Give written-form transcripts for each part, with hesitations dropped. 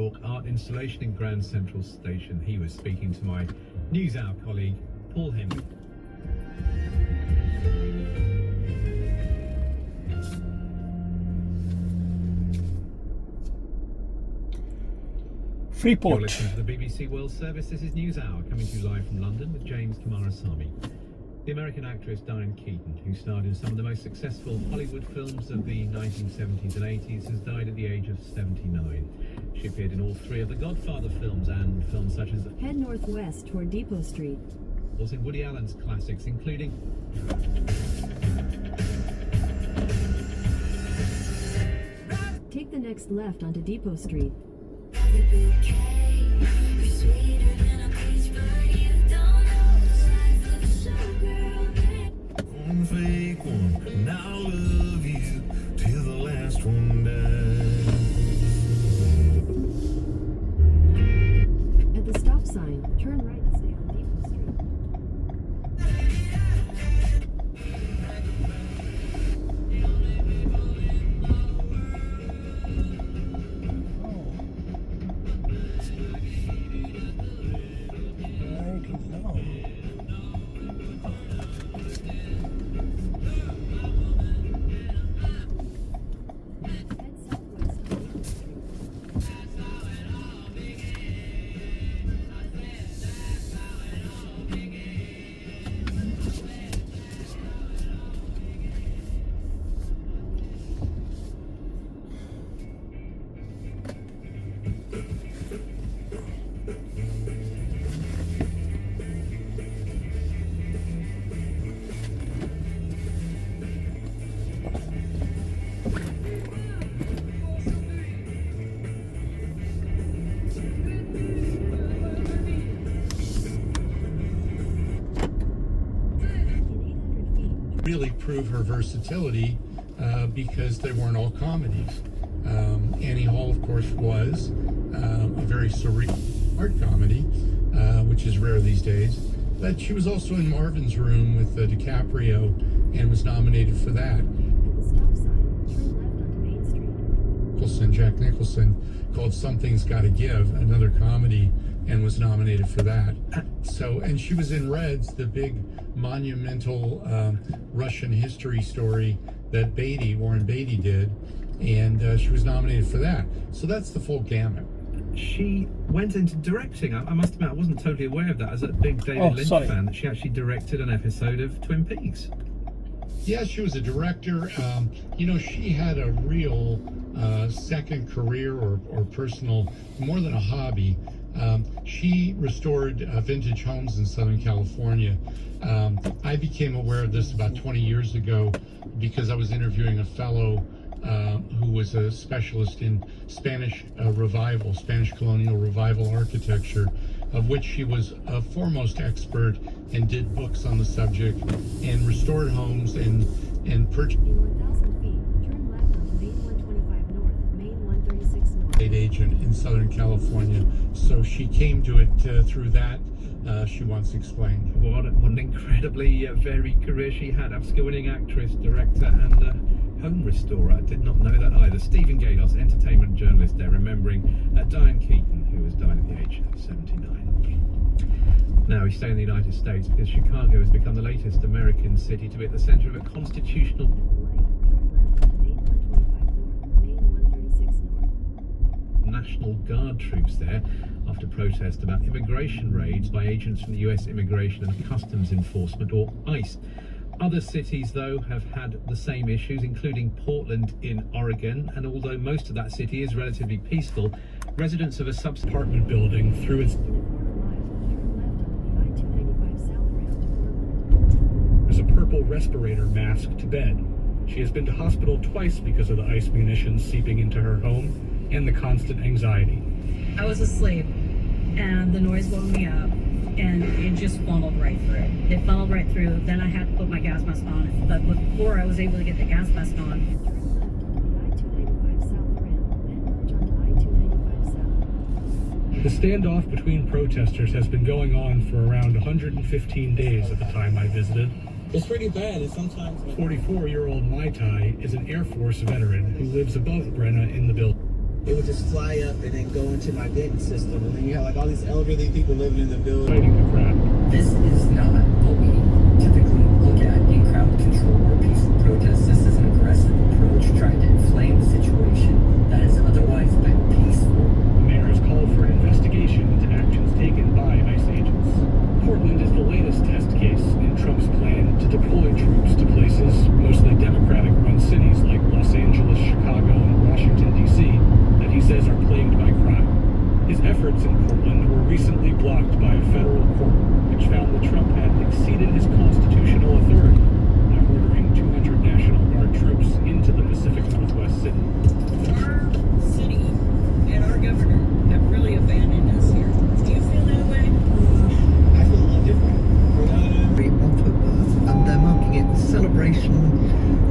York art installation in Grand Central Station. He was speaking to my NewsHour colleague, Paul Henry. Freeport. You're listening to the BBC World Service. This is NewsHour, coming to you live from London with James Kamarasamy. The American actress Diane Keaton, who starred in some of the most successful Hollywood films of the 1970s and 80s, has died at the age of 79. She appeared in all three of the Godfather films and films such as Head northwest toward Depot Street. Also in Woody Allen's classics, including Take the next left onto Depot Street. One fake one, and I'll love you till the last one dies. At the stop sign, turn right to stay on Depot Street. Head southwest on Depot Street. Really prove her versatility because they weren't all comedies. Annie Hall, of course, was a very surreal art comedy, which is rare these days. But she was also in Marvin's Room with DiCaprio and was nominated for that. At the stop sign, turn left onto Main Street. Jack Nicholson, called Something's Gotta Give, another comedy, and was nominated for that. So, and she was in Reds, the big monumental Russian history story that Warren Beatty did, and she was nominated for that. So that's the full gamut. she went into directing. I must admit, I wasn't totally aware of that. As a big David Lynch fan, that she actually directed an episode of Twin Peaks. Yeah, she was a director. You know, she had a real second career or personal, more than a hobby. She restored vintage homes in Southern California. I became aware of this about 20 years ago because I was interviewing a fellow who was a specialist in Spanish colonial revival architecture, of which she was a foremost expert and did books on the subject and restored homes and purchased. In 1,000 feet, turn left onto Main 125 North, Main 136 North. Agent in Southern California. So she came to it through that. She once explained. What an incredibly varied career she had. Oscar-winning actress, director, and home restorer. I did not know that either. Stephen Gados, entertainment journalist there, remembering Diane Keaton, who has died at the age of 79. Now we stay in the United States because Chicago has become the latest American city to be at the center of a constitutional National Guard troops there after protest about immigration raids by agents from the US Immigration and Customs Enforcement, or ICE. Other cities, though, have had the same issues, including Portland in Oregon, and although most of that city is relatively peaceful, residents of a sub-apartment building through its There's a purple respirator mask to bed. She has been to hospital twice because of the ICE munitions seeping into her home and the constant anxiety. I was asleep and the noise woke me up and it just funneled right through. It funneled right through. Then I had to put my gas mask on. But before I was able to get the gas mask on, the standoff between protesters has been going on for around 115 days at the time I visited. It's pretty bad, and sometimes... 44-year-old Mai Tai is an Air Force veteran who lives above Brenna in the building. it would just fly up and then go into my venting system. And then you have like all these elderly people living in the building. Fighting the crowd. This is not what we typically look at in crowd control or peaceful protests. This is an aggressive approach trying to inflame the situation that has otherwise been peaceful. The mayor has called for an investigation into actions taken by ICE agents. Portland is the latest test case in Trump's plan to deploy troops to places, mostly Democratic-run cities like Los Angeles, Chicago, and Washington, D.C., that he says are plagued by crime. His efforts in Portland were recently blocked by a federal court, which found that Trump had exceeded his constitutional authority by ordering 200 National Guard troops into the Pacific Northwest city. Our city and our governor have really abandoned us here. Do you feel that way? I feel a little different. Of her birth, and they're marking it with celebration,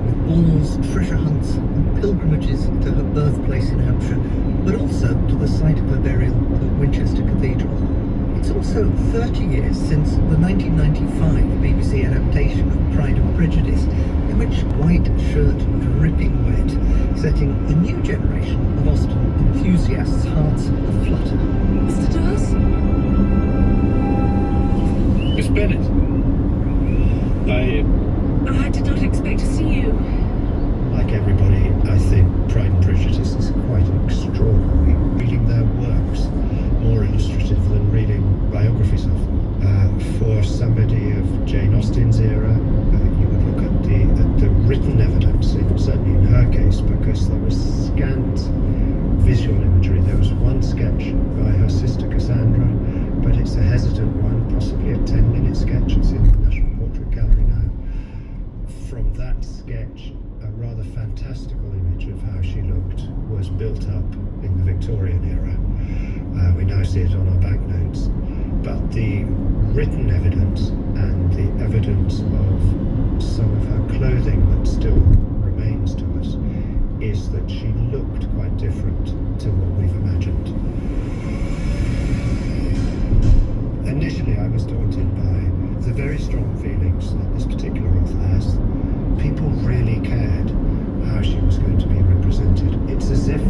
with balls, treasure hunts, and pilgrimages to her birthplace in Hampshire, but also to the site of her burial at Winchester Cathedral. It's also 30 years since the 1995 BBC adaptation of Pride and Prejudice, in which white shirt dripping wet, setting a new generation of Austen enthusiasts' hearts aflutter. Mr. Dawes? Miss Bennett, I did not expect to see you. Like everybody, I think Pride and Prejudice is quite extraordinary. Reading their works, more illustrative than reading biographies of them. For somebody of Jane Austen's era, you would look at the written evidence, certainly in her case, because there was scant visual imagery. There was one sketch by her sister Cassandra, but it's a hesitant one, possibly a 10-minute sketch. It's in the National Portrait Gallery now. From that sketch, a rather fantastical image of how she looked was built up in the Victorian era. We now see it on our banknotes. But the written evidence and the evidence of some of her clothing that still remains to us is that she looked quite different to what we've imagined. Initially, I was daunted by the very strong feelings that this particular author has. People really cared how she was going to be represented. It's as if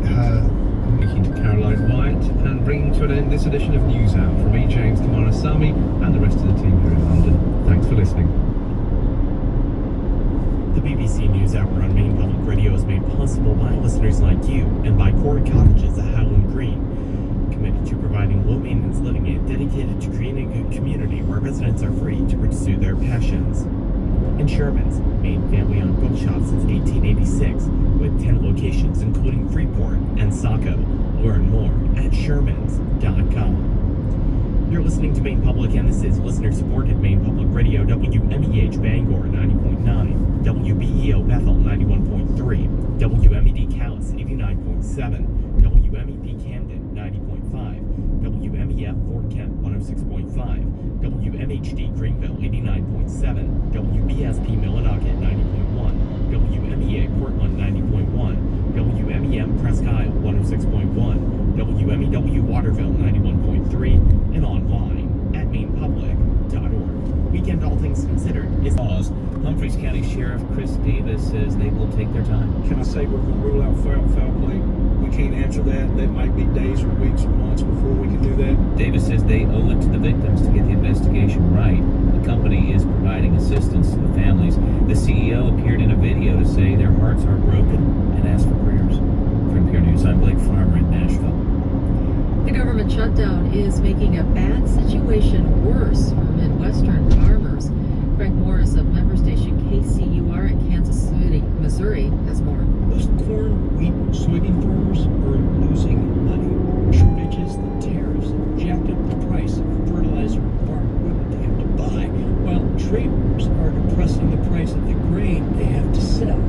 her... Speaking to Caroline White and bringing to an end this edition of News Hour from me, James Kamarasamy, and the rest of the team here in London. Thanks for listening. The BBC News Hour on Maine Public Radio is made possible by listeners like you and by Corey Cottages at Howland Green, committed to providing low-maintenance living and dedicated to creating a community where residents are free to pursue their passions. In Sherman's, Maine family-owned bookshop since 1886, with 10 locations including Freeport and Saco. Learn more at shermans.com. You're listening to Maine Public, and this is listener-supported Maine Public Radio, WMEH Bangor 90.9, WBEO Bethel 91.3, WMED Calais 89.7, WMEP Camden 90.5, WMEF Fort Kent 106.5, WMHD Greenville 89.7, WBSP Millinocket 90.1, WMEA Portland 90.1, WMEM Presque Isle 106.1, WMEW Waterville 91.3, and online at mainpublic.org. Weekend All Things Considered is paused. Humphreys County Sheriff Chris Davis says they will take their time. Can I say we're going to rule out foul play? We can't answer that. That might be days or weeks or months before we can do that. Davis says they owe it to the victims to get the investigation right. The company is providing assistance to the families. The CEO appeared in a video to say their hearts are broken and asked for prayers. For NPR News, I'm Blake Farmer in Nashville. The government shutdown is making a bad situation worse for Midwestern farmers. Frank Morris of member station KCUR in Kansas City, Missouri, has more. Those corn, wheat, soybean farmers are losing money. Shortages, the tariffs, jacked up the price of fertilizer and farm equipment they have to buy, while trade wars are depressing the price of the grain they have to sell.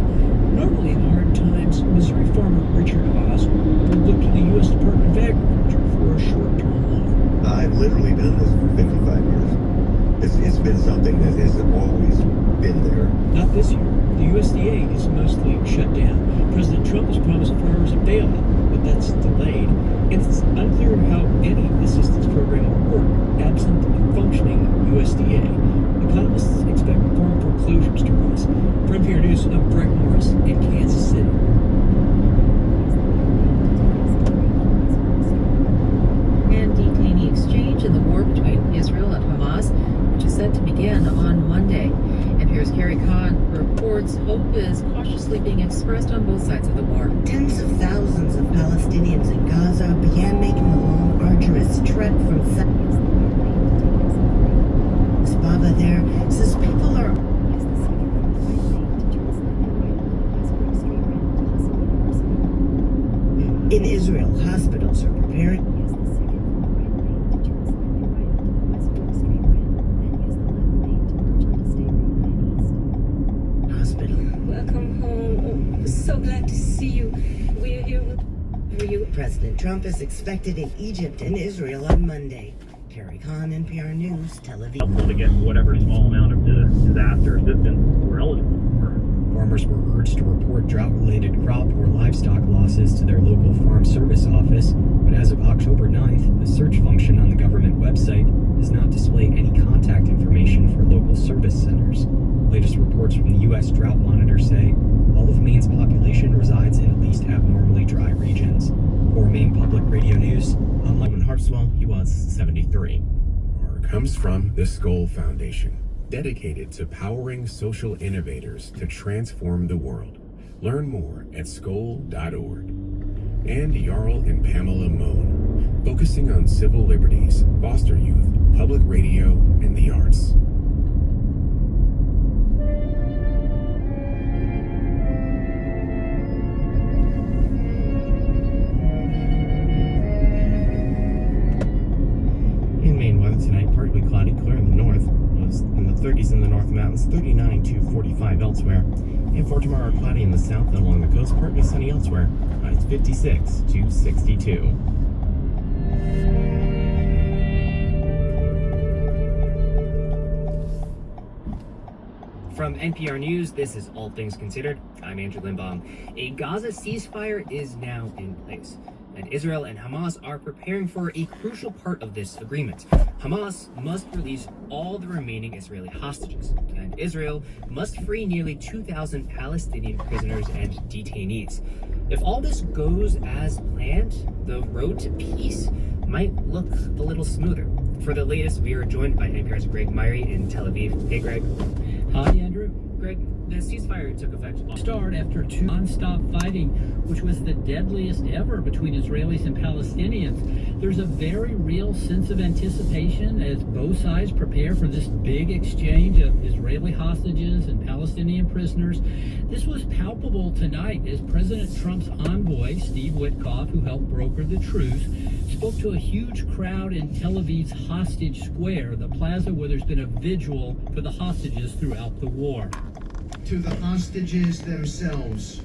Normally in hard times, Missouri farmer Richard Haas would look to the U.S. Department of Agriculture for a short-term loan. I've literally done this for 55 years. It's been something that has always been there. Not this year. The USDA is mostly shut down. President Trump has promised farmers a bailout, but that's delayed. And it's unclear how any assistance program will work absent a functioning USDA. Economists expect farm foreclosures to rise. For NPR News, I'm Frank Morris in Kansas City. sides of the war. Tens of thousands of Palestinians in Gaza began making the long, arduous trek from Baba there says people are in Israel. Hospitals are preparing. Hospital. Welcome home. Oh, so glad to see you. We're here with you. President Trump is expected in Egypt and Israel on Monday. Carrie Khan, NPR News, Tel Aviv. Helpful to get whatever small amount of disaster assistance we're eligible for. Farmers were urged to report drought-related crop or livestock losses to their local farm service office, but as of October 9th, the search function on the government website does not display any contact information for local service centers. Latest reports from the U.S. Drought Monitor say all of Maine's population resides in at least abnormally dry regions. For Maine Public Radio News, I'm Lyman Hartswell. He was 73. Comes from the Skoll Foundation, dedicated to powering social innovators to transform the world. Learn more at skoll.org. And Jarl and Pamela Mohn, focusing on civil liberties, foster youth, public radio, and the arts. In Maine, weather tonight, partly cloudy, clear in the north. Was in the 30s in the North Mountains, 39 to 45 elsewhere. And for tomorrow, cloudy in the south and along the coast, partly sunny elsewhere. Highs 56 to 62. From NPR News, this is All Things Considered. I'm Andrew Limbaum. A Gaza ceasefire is now in place, and Israel and Hamas are preparing for a crucial part of this agreement. Hamas must release all the remaining Israeli hostages, and Israel must free nearly 2,000 Palestinian prisoners and detainees. If all this goes as planned, the road to peace might look a little smoother. For the latest, we are joined by NPR's Greg Myrie in Tel Aviv. Hey, Greg. Hi, Andrew. Greg, the ceasefire took effect start after two non-stop fighting, which was the deadliest ever between Israelis and Palestinians. There's a very real sense of anticipation as both sides prepare for this big exchange of Israeli hostages and Palestinian prisoners. This was palpable tonight as President Trump's envoy, Steve Witkoff, who helped broker the truce, spoke to a huge crowd in Tel Aviv's Hostage Square, the plaza where there's been a vigil for the hostages throughout the war. To the hostages themselves,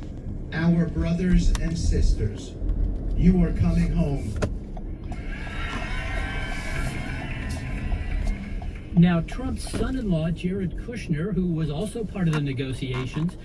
our brothers and sisters, you are coming home. Now, Trump's son-in-law, Jared Kushner, who was also part of the negotiations,